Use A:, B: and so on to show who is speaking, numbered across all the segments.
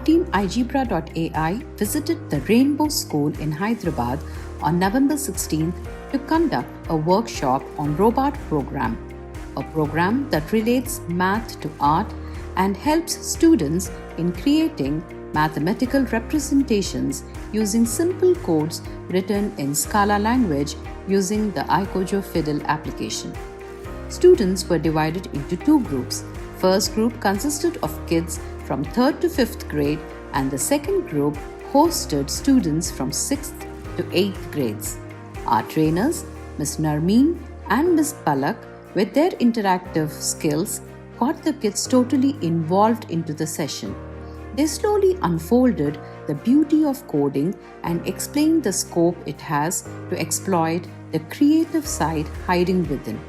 A: team igebra.ai visited the Rainbow School in Hyderabad on November 16th to conduct a workshop on RobArt program, a program that relates math to art and helps students in creating mathematical representations using simple codes written in SCALA language using the icojo application. Students were divided into two groups. First group consisted of kids from 3rd to 5th grade, and the second group hosted students from 6th to 8th grades. Our trainers, Ms. Narmeen and Ms. Palak, with their interactive skills, got the kids totally involved into the session. They slowly unfolded the beauty of coding and explained the scope it has to exploit the creative side hiding within.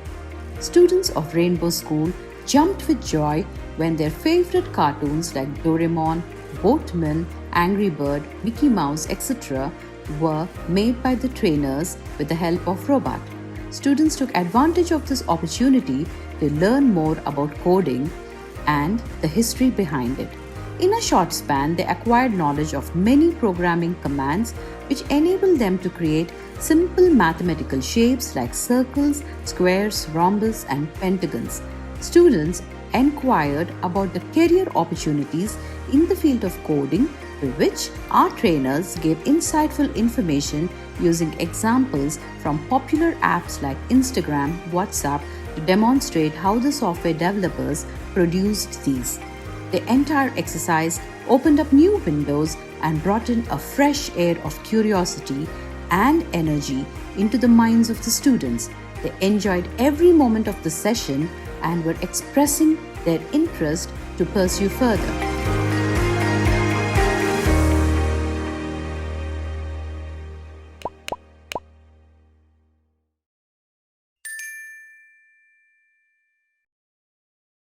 A: Students of Rainbow School jumped with joy when their favorite cartoons like Doraemon, Boatman, Angry Bird, Mickey Mouse, etc. were made by the trainers with the help of RobArt. Students took advantage of this opportunity to learn more about coding and the history behind it. In a short span, they acquired knowledge of many programming commands which enabled them to create simple mathematical shapes like circles, squares, rhombus, and pentagons. Students inquired about the career opportunities in the field of coding, to which our trainers gave insightful information using examples from popular apps like Instagram, WhatsApp to demonstrate how the software developers produced these. The entire exercise opened up new windows and brought in a fresh air of curiosity and energy into the minds of the students. They enjoyed every moment of the session and were expressing their interest to pursue further.